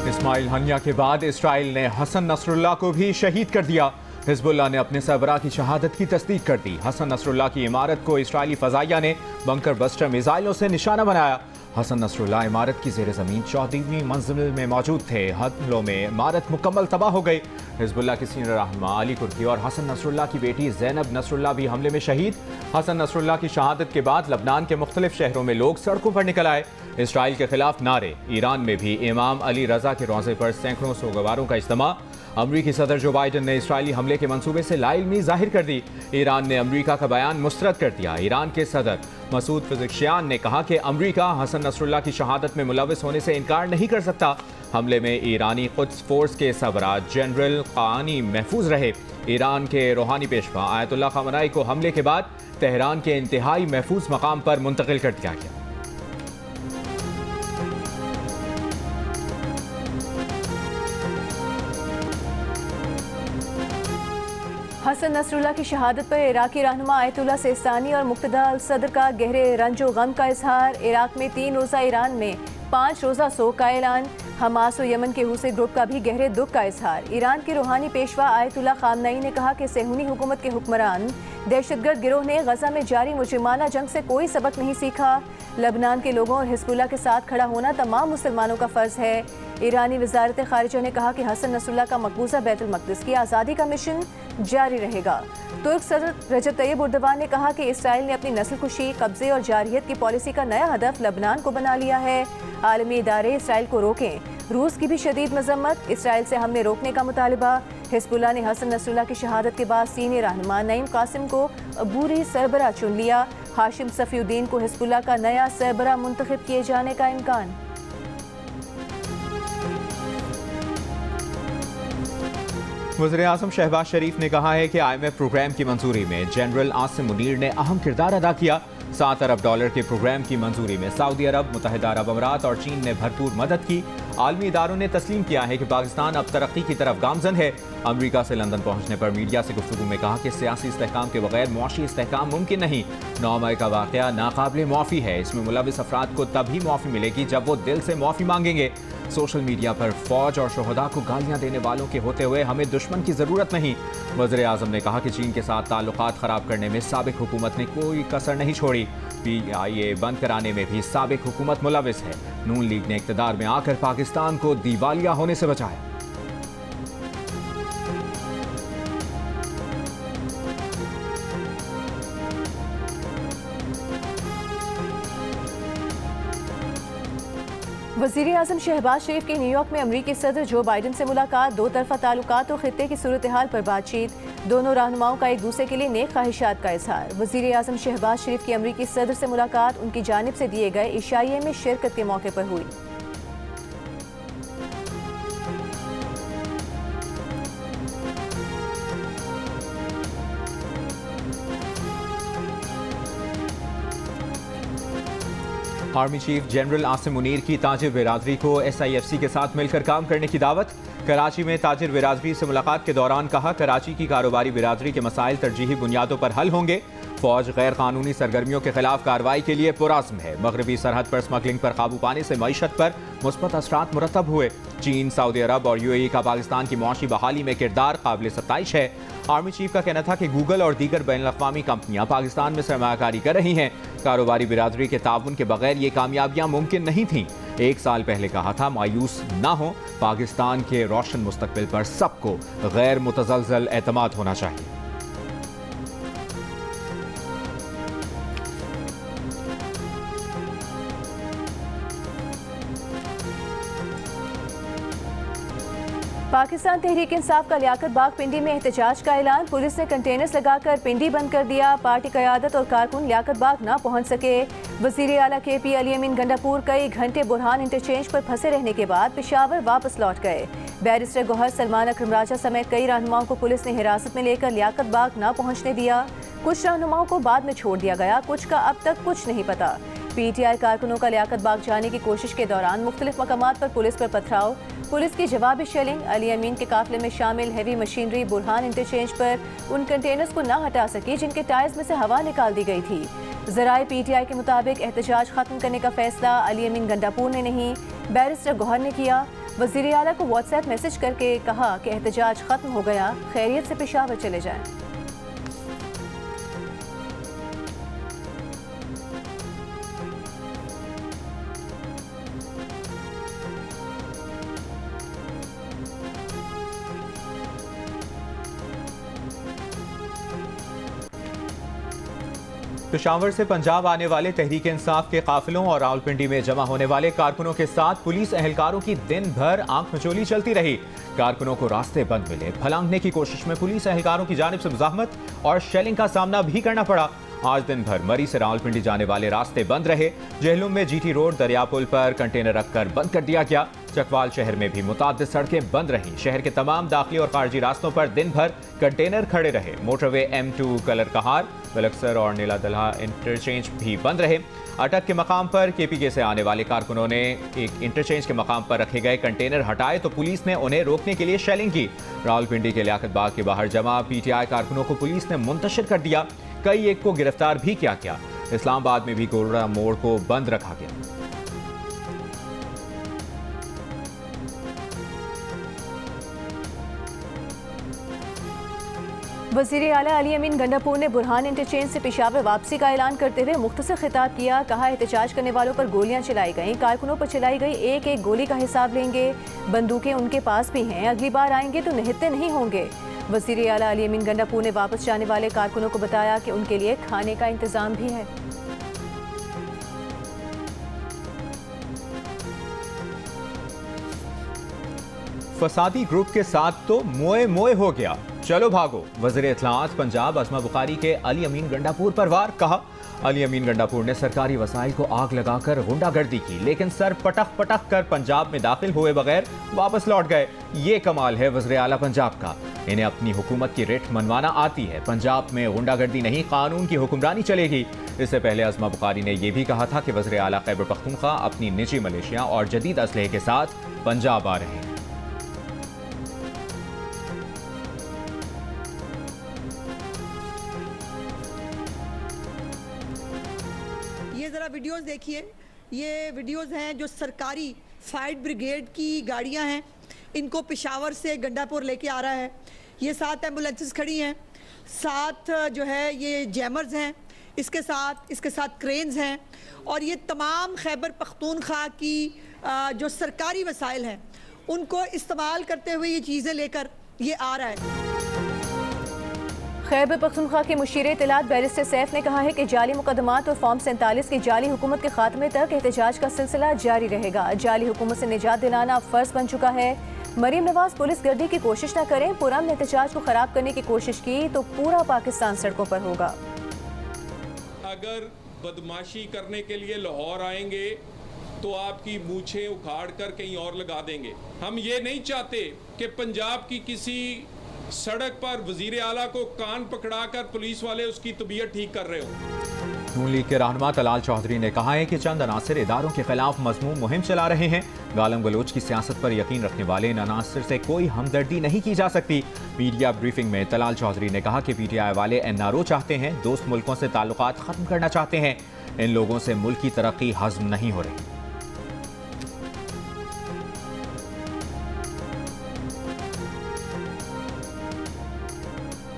Ismail Haniyeh के बाद Israel ने हसन नसरुल्लाह को भी शहीद कर दिया। हिजबुल्लाह ने अपने सरबराह की शहादत की तस्दीक कर दी। हसन नसरुल्लाह की इमारत को इस्राइली फजाइया ने बंकर बस्टर मिसाइलों से निशाना बनाया। हसन नसरुल्लाह इमारत की ज़ेर ज़मीन 14वीं मंजिल में मौजूद थे। हमलों में इमारत मुकम्मल तबाह हो गई। हिजबुल्लाह के सीनियर रहनुमा अली कुर्की और हसन नसरुल्लाह की बेटी ज़ैनब नसरुल्लाह भी हमले में शहीद। हसन नसरुल्लाह की शहादत के बाद लबनान के मुख्तलिफ शहरों में लोग सड़कों पर निकल आए। इसराइल के खिलाफ नारे। ईरान में भी इमाम अली रजा के रोज़े पर सैकड़ों सोगवारों का इज्तिमा। अमरीकी सदर जो बाइडन ने इसराइली हमले के मंसूबे से लाइल्मी जाहिर कर दी। ईरान ने अमरीका का बयान मुस्तरद कर दिया। ईरान के सदर मसूद पिज़ेश्कियान ने कहा कि अमरीका हसन नसरुल्लाह की शहादत में मुलविस होने से इनकार नहीं कर सकता। हमले में ईरानी कुद्स फोर्स के सरबराह जनरल क़ानी महफूज रहे। ईरान के रूहानी पेशवा आयतुल्लाह ख़ामेनी को हमले के बाद तेहरान के इंतहाई महफूज मकाम पर मुंतकिल कर दिया गया। हसन नसरुल्लाह की शहादत पर इराकी रहनुमा आयतुल्लाह सिस्तानी और मुक्तदा अल सदर का गहरे रंजो गम का इजहार। इराक में 3 रोज़ा, ईरान में 5 रोज़ा सोग का ऐलान। हमास और यमन के हूसी ग्रुप का भी गहरे दुख का इजहार। ईरान के रूहानी पेशवा आयतुल्लाह ख़ामेनी ने कहा कि सेहूनी हुकूमत के हुक्मरान दहशतगर्द गिरोह ने गजा में जारी मुजरिमाना जंग से कोई सबक नहीं सीखा। लबनान के लोगों और हिजबुल्लाह के साथ खड़ा होना तमाम मुसलमानों का फ़र्ज है। ईरानी वज़ारत ख़ारिजा ने कहा कि हसन नसरुल्लाह का मकबूजा बैतुल मक़दिस की आज़ादी का मिशन जारी रहेगा। तुर्क सदर रजब तैयब एर्दोगान ने कहा कि इसराइल ने अपनी नस्ल कुशी, कब्जे और जारहियत की पॉलिसी का नया हदफ लबनान को बना लिया है। आलमी इदारे इसराइल को रोकें। रूस की भी शदीद मजम्मत। इसराइल से हमले रोकने का मुतालिबा। हिजबुल्लाह ने हसन नसरुल्लाह की शहादत के बाद सीनियर रहनुमा नईम कासिम को अबूरी सरबराह चुन लिया। हाशिम सफ़ीउद्दीन को हिजबुल्लाह का नया सरबराह मुंतखब किए जाने का इम्कान। वज़ीर-ए-आज़म शहबाज शरीफ ने कहा है कि IMF प्रोग्राम की मंजूरी में जनरल आसिम मुनीर ने अहम किरदार अदा किया। $7 अरब के प्रोग्राम की मंजूरी में सऊदी अरब, मुत्तहिदा अरब अमारात और चीन ने भरपूर मदद की। आलमी इदारों ने तस्लीम किया है कि पाकिस्तान अब तरक्की की तरफ गामजन है। अमरीका से लंदन पहुंचने पर मीडिया से गुफ्तगू में कहा कि सियासी इस्तेहकाम के बगैर मुआशी इस्तेहकाम मुमकिन नहीं। 9 मई का वाक़या नाकाबिले मुआफ़ी है। इसमें मुलविस अफराद को तभी मुआफ़ी मिलेगी जब वो दिल से मुआफ़ी मांगेंगे। सोशल मीडिया पर फौज और शोहदा को गालियां देने वालों के होते हुए हमें दुश्मन की ज़रूरत नहीं। वज़ीर-ए-आज़म ने कहा कि चीन के साथ ताल्लुकात ख़राब करने में साबिक हुकूमत ने कोई कसर नहीं छोड़ी। PIA बंद कराने में भी साबिक हुकूमत मुलविस है। नून लीग ने इक़्तिदार में आकर पाकिस्तान को दिवालिया होने से बचाया। वज़ीर-ए-आज़म शहबाज शरीफ की न्यूयॉर्क में अमरीकी सदर जो बाइडन से मुलाकात। 2 तरफ़ा ताल्लुकात और खित्ते की सूरत हाल पर बातचीत। दोनों रहनुमाओं का एक दूसरे के लिए नेक ख्वाहिशात का इजहार। वज़ीर-ए-आज़म शहबाज शरीफ की अमरीकी सदर से मुलाकात उनकी जानिब से दिए गए इशाइये में शिरकत के मौके पर हुई। Army chief general Asim Munir की ताजिर बिरादरी को SIFC के साथ मिलकर काम करने की दावत। कराची में ताजिर बिरादरी से मुलाकात के दौरान कहा, कराची की कारोबारी बिरादरी के मसाइल तरजीही बुनियादों पर हल होंगे। फौज गैर कानूनी सरगर्मियों के खिलाफ कार्रवाई के लिए पुरअज़्म है। मगरबी सरहद पर स्मगलिंग पर काबू पाने से मईशत पर मुस्बत असरात मुरतब हुए। चीन, सऊदी अरब और UAE का पाकिस्तान की मुआशी बहाली में किरदार काबिल सत्ताइश है। आर्मी चीफ का कहना था कि गूगल और दीगर बैनुल-अक़वामी कंपनियां पाकिस्तान में सरमायाकारी कर रही हैं। कारोबारी बिरादरी के ताउन के बगैर ये कामयाबियां मुमकिन नहीं थीं। 1 साल पहले कहा था, मायूस ना हो, पाकिस्तान के रोशन मुस्तकबिल पर सबको गैर मुतज़लज़ल एतमाद होना चाहिए। पाकिस्तान तहरीक इंसाफ का लियाकत बाग पिंडी में एहतजाज का ऐलान। पुलिस ने कंटेनर्स लगाकर पिंडी बंद कर दिया। पार्टी क़यादत और कारकुन लियाकत बाग ना पहुंच सके। वज़ीर आला KP अली अमीन गंडापुर कई घंटे बुरहान इंटरचेंज पर फंसे रहने के बाद पेशावर वापस लौट गए। बैरिस्टर गौहर, सलमान अकरम राजा समेत कई रहनुमाओं को पुलिस ने हिरासत में लेकर लियाकत बाग ना पहुँचने दिया। कुछ रहनुमाओं को बाद में छोड़ दिया गया, कुछ का अब तक कुछ नहीं पता। PTI कारकुनों का लियाकत बाग जाने की कोशिश के दौरान मुख्तलिफ मकामात पर पुलिस पर पथराव, पुलिस की जवाबी शेलिंग। अली अमीन के काफिले में शामिल हैवी मशीनरी बुरहान इंटरचेंज पर उन कंटेनर्स को ना हटा सकी जिनके टायर्स में से हवा निकाल दी गई थी। ज़राए PTI के मुताबिक एहतजाज खत्म करने का फैसला अली अमीन गंडापुर ने नहीं, बैरिस्टर गौहर ने किया। वज़ीर आला को व्हाट्सएप मैसेज करके कहा कि एहतजाज खत्म हो गया, खैरियत से पेशावर चले जाएं। पेशावर से पंजाब आने वाले तहरीक इंसाफ के काफिलों और रावलपिंडी में जमा होने वाले कारकुनों के साथ पुलिस एहलकारों की दिन भर आंख मचोली चलती रही। कारकुनों को रास्ते बंद मिले, फलांगने की कोशिश में पुलिस एहलकारों की जानिब से मुज़ाहमत और शेलिंग का सामना भी करना पड़ा। आज दिन भर मरी से रावलपिंडी जाने वाले रास्ते बंद रहे। जहलुम में जीटी रोड दरिया पुल पर कंटेनर रखकर बंद कर दिया गया। चकवाल शहर में भी मुताद्दिद सड़कें बंद रहीं। शहर के तमाम दाखिली और खारजी रास्तों पर दिन भर कंटेनर खड़े रहे। मोटरवे M2 कलर कहार, बलक्सर और नीला दलहा इंटरचेंज भी बंद रहे। अटक के मकाम पर KPK से आने वाले कारकुनों ने एक इंटरचेंज के मकाम पर रखे गए कंटेनर हटाए तो पुलिस ने उन्हें रोकने के लिए शेलिंग की। रावलपिंडी के लियाकत बाग के बाहर जमा PTI कारकुनों को पुलिस ने मुंतशिर कर दिया। कई एक को गिरफ्तार भी किया गया। इस्लामाबाद में भी गोलरा मोड़ को बंद रखा गया। वज़ीर आला अली अमीन गंडापुर ने बुरहान इंटरचेंज से पेशावर वापसी का ऐलान करते हुए मुख्तसर खिताब किया। कहा, एहतजाज करने वालों पर गोलियां चलाई गईं, कारकुनों पर चलाई गई एक एक गोली का हिसाब लेंगे। बंदूकें उनके पास भी हैं, अगली बार आएंगे तो निहत्ते नहीं होंगे। वज़ीर आला अली अमीन गंडापुर ने वापस जाने वाले कारकुनों को बताया कि उनके लिए खाने का इंतजाम भी है। फसादी ग्रुप के साथ तो मोए मोए हो गया, चलो भागो। वज़ीर इत्तलाआत पंजाब अस्मा बुखारी के अली अमीन गंडापुर पर वार। कहा, अली अमीन गंडापुर ने सरकारी वसाइल को आग लगाकर गुंडागर्दी की, लेकिन सर पटक पटक कर पंजाब में दाखिल हुए बगैर वापस लौट गए। ये कमाल है वज़ीर आला पंजाब का। इन्हें अपनी हुकूमत की रिट मनवाना आती है। पंजाब में गुंडागर्दी नहीं, कानून की हुक्मरानी चलेगी। इससे पहले अस्मा बुखारी ने यह भी कहा था कि वज़ीर आला खैबर पख्तूनख्वा अपनी निजी मलेशिया और जदीद असलहे के साथ पंजाब आ रहे हैं। ये ज़रा वीडियोस देखिए। ये वीडियोस हैं जो सरकारी फायर ब्रिगेड की गाड़ियां हैं, इनको पेशावर से गंडापुर लेके आ रहा है। ये 7 एम्बुलेंसेस खड़ी हैं, 7 जो है ये जैमर्स हैं, इसके साथ क्रेन्स हैं, और ये तमाम खैबर पख्तूनख्वा की जो सरकारी वसाइल हैं उनको इस्तेमाल करते हुए ये चीज़ें लेकर ये आ रहा है। खैबर पख्तूनख्वा के मुशीर इत्तलात बैरिस्टर सैफ ने कहा है कि जाली मुकदमात और फॉर्म 47 की जाली हुकूमत के खात्मे तक एहतजाज का सिलसिला जारी रहेगा। जाली हुकूमत से निजात दिलाना फ़र्ज बन चुका है। मरीम नवाज पुलिस गर्दी की कोशिश न करें, पुरअमन एहतजाज को ख़राब करने की कोशिश की तो पूरा पाकिस्तान सड़कों पर होगा। अगर बदमाशी करने के लिए लाहौर आएंगे तो आपकी मूछें उखाड़ कर कहीं और लगा देंगे। हम ये नहीं चाहते कि पंजाब की किसी सड़क पर वजीर आला को कान पकड़ाकर पुलिस वाले उसकी तबीयत ठीक कर रहे हो। नून लीग के रहनुमा तलाल चौधरी ने कहा है कि चंद अनासिर इदारों के खिलाफ मजमूम मुहिम चला रहे हैं। गालम गलोच की सियासत पर यकीन रखने वाले इन अनासिर से कोई हमदर्दी नहीं की जा सकती। मीडिया ब्रीफिंग में तलाल चौधरी ने कहा कि PTI वाले NRO चाहते हैं, दोस्त मुल्कों से ताल्लुकात खत्म करना चाहते हैं। इन लोगों से मुल्क की तरक्की हजम नहीं हो रही।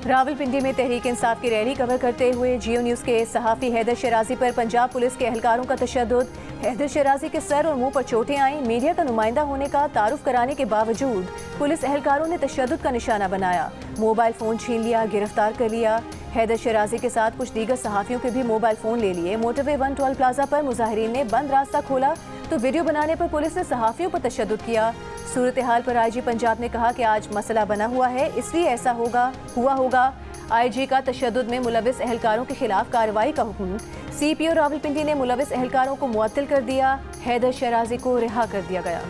रावलपिंडी में तहरीक इंसाफ की रैली कवर करते हुए जियो न्यूज़ के सहाफ़ी हैदर शराजी पर पंजाब पुलिस के एहलकारों का तशद्दुद। हैदर शराजी के सर और मुंह पर चोटें आईं। मीडिया का नुमाइंदा होने का तारुफ कराने के बावजूद पुलिस एहलकारों ने तशद्दुद का निशाना बनाया, मोबाइल फ़ोन छीन लिया, गिरफ्तार कर लिया। हैदर शराजी के साथ कुछ दीगर सहाफ़ियों के भी मोबाइल फ़ोन ले लिए। मोटरवे 112 प्लाजा पर मुजाहिरीन ने बंद रास्ता खोला तो वीडियो बनाने पर पुलिस ने सहाफ़ियों पर तशद्दुद किया। सूरत हाल पर IG पंजाब ने कहा कि आज मसला बना हुआ है, इसलिए ऐसा हुआ होगा। IG का तशद्दुद में मुलविस एहलकारों के खिलाफ कार्रवाई का हुक्म। CPO रावलपिंडी ने मुलविस एहलकारों को मुअत्तल कर दिया। हैदर शराजी को रिहा कर दिया गया।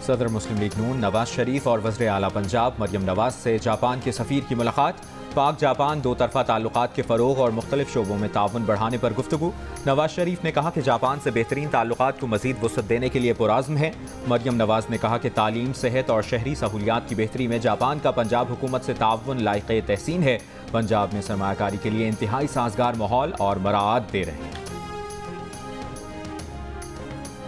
सदर मुस्लिम लीग नून नवाज शरीफ और वज़ीर आला पंजाब मरियम नवाज से जापान के सफ़ीर की मुलाकात। पाक जापान दो तरफ़ा ताल्लुकात के फ़रोग़ और मुख्तलिफ शोबों में ताउन बढ़ाने पर गुफ्तगू। नवाज शरीफ ने कहा कि जापान से बेहतरीन ताल्लुकात को मज़ीद वुसअत देने के लिए पुरआज़्म है। मरियम नवाज ने कहा कि तालीम, सेहत और शहरी सहूलियात की बेहतरी में जापान का पंजाब हुकूमत से ताउन लायक़े तहसीन है। पंजाब में सरमायाकारी के लिए इंतहाई साजगार माहौल और मराआत दे रहे हैं।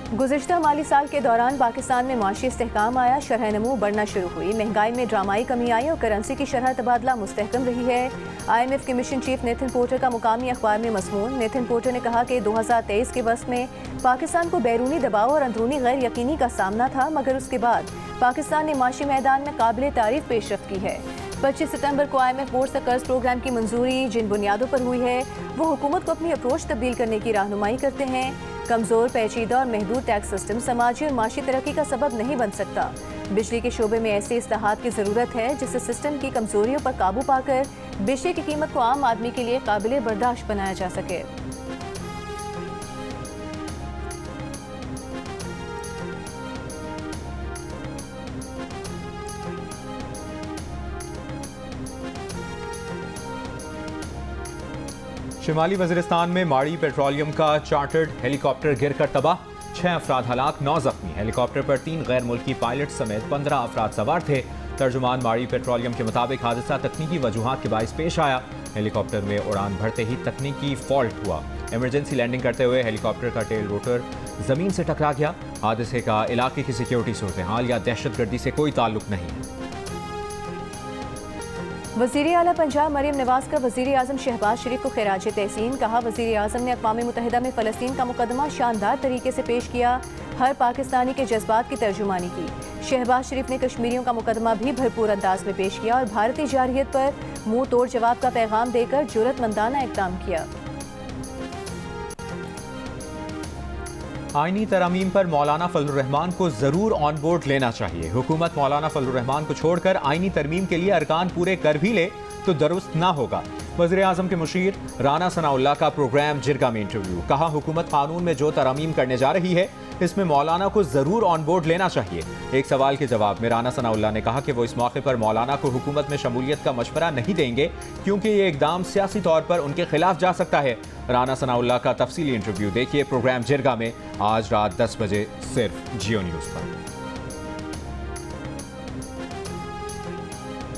गुज़िश्ता माली साल के दौरान पाकिस्तान में माशी इस्तेहकाम आया, शरह नमू बढ़ना शुरू हुई, महंगाई में ड्रामाई कमी आई और करेंसी की शरह तबादला मुस्तहकम रही है। IMF के मिशन चीफ नेथन पोर्टर का मुकामी अखबार में मज़मून। नेथन पोर्टर ने कहा कि 2023 के वक्त में पाकिस्तान को बैरूनी दबाव और अंदरूनी गैर यकीनी का सामना था, मगर उसके बाद पाकिस्तान ने माशी मैदान में काबिल तारीफ पेशरफ्त की है। 25 सितंबर को IMF बोर्ड से कर्ज प्रोग्राम की मंजूरी जिन बुनियादों पर हुई है वो हुकूमत को अपनी अप्रोच तब्दील करने की रहनुमाई करते हैं। कमज़ोर, पेचीदा और महदूद टैक्स सिस्टम समाजी और माशी तरक्की का सबब नहीं बन सकता। बिजली के शोबे में ऐसे इस्लाहात की ज़रूरत है जिससे सिस्टम की कमजोरियों पर काबू पाकर बिजली की कीमत को आम आदमी के लिए काबिल बर्दाश्त बनाया जा सके। शिमाली वज़ीरिस्तान में माड़ी पेट्रोलियम का चार्टर्ड हेलीकॉप्टर गिरकर तबाह, 6 अफराद हलाक, 9 जख्मी। हेलीकॉप्टर पर 3 गैर मुल्की पायलट समेत 15 अफराद सवार थे। तर्जुमान माड़ी पेट्रोलियम के मुताबिक हादसा तकनीकी वजूहात के बाइस पेश आया। हेलीकॉप्टर में उड़ान भरते ही तकनीकी फॉल्ट हुआ। इमरजेंसी लैंडिंग करते हुए हेलीकॉप्टर का टेल रोटर जमीन से टकरा गया। हादसे का इलाके की सिक्योरिटी सूरत हाल या दहशतगर्दी से कोई ताल्लुक नहीं है। वज़ीर आला पंजाब मरीम नवाज का वज़ीर आज़म शहबाज शरीफ को खिराज तहसीन, कहा वज़ीर आज़म ने अक़वाम मुत्तहिदा में फ़लस्तीन का मुकदमा शानदार तरीके से पेश किया, हर पाकिस्तानी के जज्बात की तर्जुमानी की। शहबाज शरीफ ने कश्मीरियों का मुकदमा भी भरपूर अंदाज में पेश किया और भारतीय जारहियत पर मुंह तोड़ जवाब का पैगाम देकर जुर्रतमंदाना इक़दाम किया। आईनी तरामीम पर मौलाना फजलुर रहमान को जरूर ऑन बोर्ड लेना चाहिए। हुकूमत मौलाना फजलुर रहमान को छोड़कर आईनी तरमीम के लिए अरकान पूरे कर भी ले तो दुरुस्त ना होगा। वज़ीर आज़म के मुशीर राना सनाउल्लाह का प्रोग्राम जिरगा में इंटरव्यू, कहा हुकूमत कानून में जो तरमीम करने जा रही है इसमें मौलाना को जरूर ऑन बोर्ड लेना चाहिए। एक सवाल के जवाब में राना सनाउल्लाह ने कहा कि वो इस मौके पर मौलाना को हुकूमत में शमूलियत का मशवरा नहीं देंगे क्योंकि ये इकदाम सियासी तौर पर उनके खिलाफ जा सकता है। राना सनाउल्लाह का तफसीली इंटरव्यू देखिए प्रोग्राम जिरगा में आज रात 10 बजे सिर्फ जियो न्यूज़ पर।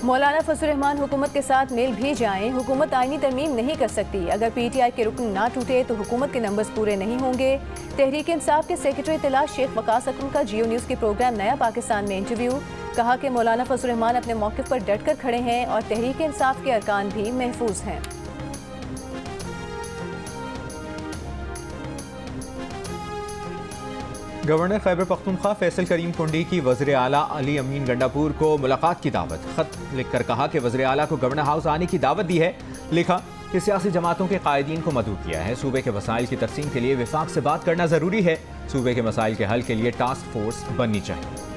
मौलाना फजलुर रहमान हुकूमत के साथ मिल भी जाएं, हुकूमत आईनी तरमीम नहीं कर सकती। अगर PTI के रुकन ना टूटे तो हुकूमत के नंबर्स पूरे नहीं होंगे। तहरीक इंसाफ के सेक्रेटरी इत्तला शेख वकास अकरम का जियो न्यूज़ के प्रोग्राम नया पाकिस्तान में इंटरव्यू, कहा कि मौलाना फजलुर रहमान अपने मौक़िफ़ पर डट कर खड़े हैं और तहरीक इंसाफ के अरकान भी महफूज हैं। गवर्नर खैबर पख्तूनख्वा फैसल करीम कुंडी की वज़ीर आला अली अमीन गंडापुर को मुलाकात की दावत, खत लिखकर कहा कि वज़ीर आला को गवर्नर हाउस आने की दावत दी है। लिखा कि सियासी जमातों के कायदीन को मदऊ किया है, सूबे के मसाइल की तकसीम के लिए विफाक से बात करना ज़रूरी है, सूबे के मसाइल के हल के लिए टास्क फोर्स बननी चाहिए।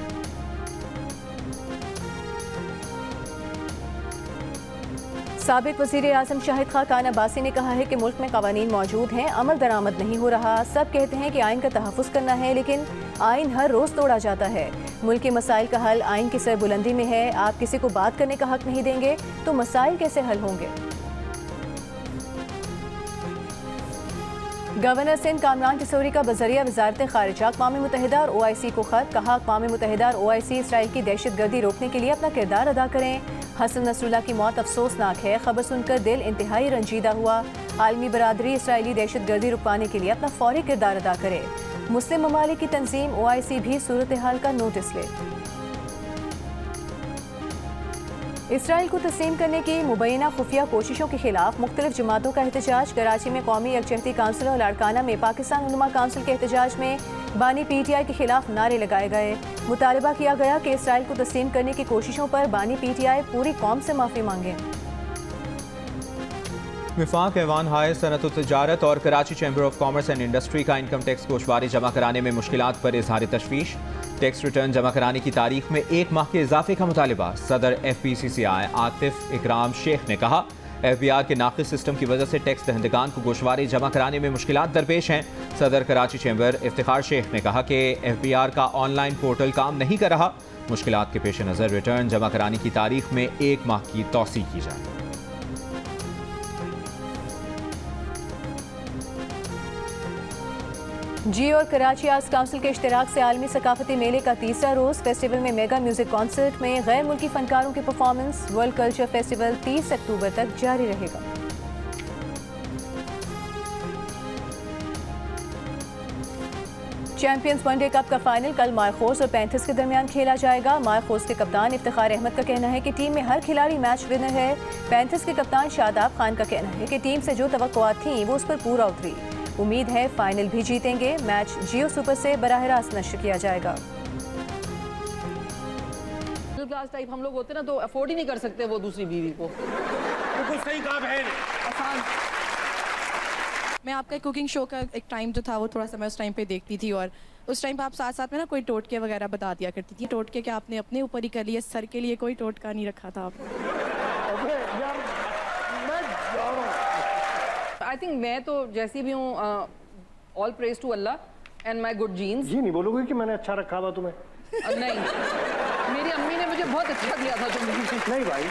साबिक वज़ीर आज़म शाहिद खान अब्बासी ने कहा है कि मुल्क में कवानीन मौजूद हैं, अमल दरामद नहीं हो रहा। सब कहते हैं कि आइन का तहफ़्फ़ुज़ करना है, लेकिन आइन हर रोज़ तोड़ा जाता है। मुल्क के मसाइल का हल आइन की सरबुलंदी में है। आप किसी को बात करने का हक नहीं देंगे तो मसाइल कैसे हल होंगे। गवर्नर सिंध कामरान किशोरी का बज़रिया वज़ारत ख़ारिजा अक़वाम मुत्तहिदा और OIC को ख़त, कहा अक़वाम मुत्तहिदा और OIC इसराइल की दहशतगर्दी रोकने के लिए अपना किरदार अदा करें। हसन नसरुल्लाह की मौत अफसोसनाक है, खबर सुनकर दिल इंतहाई रंजीदा हुआ। आलमी बरादरी इसराइली दहशतगर्दी रुकवाने के लिए अपना फौरी किरदार अदा करे। मुस्लिम ममालिक की तंजीम OIC भी सूरत हाल का नोटिस ले। इसराइल को तस्लीम करने की मुबैना खुफिया कोशिशों के खिलाफ मुख्तलिफ जमातों का एहतजाज। कराची में कौमी यकजहती काउंसिल और लाड़काना में पाकिस्तान उलमा काउंसिल के एहतजाज में बानी PTI के खिलाफ नारे लगाए गए। मुतालबा किया गया कि इसराइल को तस्लीम करने की कोशिशों पर बानी PTI पूरी कौम से माफ़ी मांगे। विफाक ऐवान हाय सनत तजारत और Karachi chamber of commerce and industry का इनकम टैक्स गोशवारी जमा कराने में मुश्किलात पर इजहार तशवीश। टैक्स रिटर्न जमा कराने की तारीख में 1 माह के इजाफे का मुतालिबा। सदर FPCCI आतिफ इकराम शेख ने कहा FBR के नाक़िस सिस्टम की वजह से टैक्स दहंदगान को गोशवारी जमा कराने में मुश्किलात दरपेश हैं। सदर कराची चैम्बर इफ्तिखार शेख ने कहा कि FBR का ऑनलाइन पोर्टल काम नहीं कर रहा। मुश्किलात के पेश नज़र रिटर्न जमा कराने की तारीख में 1 माह की तौसी की जाए। जियो और कराची आर्ट्स काउंसिल के इश्तिराक से आलमी सकाफती मेले का तीसरा रोज़। फेस्टिवल में मेगा म्यूजिक कॉन्सर्ट में गैर मुल्की फनकारों की परफॉर्मेंस। वर्ल्ड कल्चर फेस्टिवल 30 अक्टूबर तक जारी रहेगा। चैंपियंस वनडे कप का फाइनल कल मार्कोस और पैंथर्स के दरमियान खेला जाएगा। मार्कोस के कप्तान इफ्तिखार अहमद का कहना है कि टीम में हर खिलाड़ी मैच विनर है। पैंथर्स के कप्तान शादाब खान का कहना है कि टीम से जो तवक्कुआत थी वो उस पर पूरा उतरी। उम्मीद है फाइनल भी जीतेंगे। मैच जियो सुपर से बराह रास्त नश्र किया जाएगा। मिडिल क्लास टाइप हम लोग होते ना तो अफोर्ड ही नहीं कर सकते वो दूसरी बीवी को। बिल्कुल सही कहा बहन। आसान। मैं आपका कुकिंग शो का एक टाइम जो था वो थोड़ा सा मैं उस टाइम पे देखती थी और उस टाइम पे आप साथ साथ में ना कोई टोटके वगैरह बता दिया करती थी। टोटके क्या आपने अपने ऊपर ही कर लिए, सर के लिए कोई टोटका नहीं रखा था आपने? आई थिंक मैं तो जैसी भी हूँ, all praise to Allah and my good genes. ये नहीं बोलोगे कि मैंने अच्छा रखा हुआ तुम्हें? नहीं, मेरी अम्मी ने मुझे बहुत अच्छा दिया था तुमने। नहीं भाई।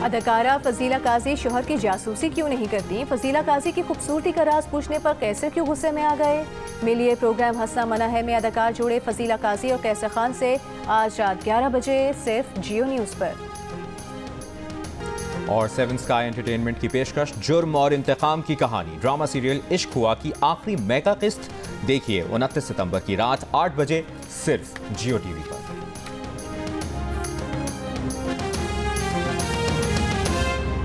अदाकारा फजीला काजी शोहर की जासूसी क्यों नहीं करती? फजीला काजी की खूबसूरती का राज पूछने पर कैसर क्यों गुस्से में आ गए? मिलिए प्रोग्राम हंसना मना है में अदाकार जुड़े फजीला काजी और कैसर खान से आज रात 11 बजे सिर्फ जियो न्यूज़ पर। और 7 स्काई एंटरटेनमेंट की पेशकश जुर्म और इंतकाम की कहानी ड्रामा सीरियल इश्क हुआ की आखिरी मेगा किस्त देखिए 29 सितंबर की रात 8 बजे सिर्फ जियो टीवी पर।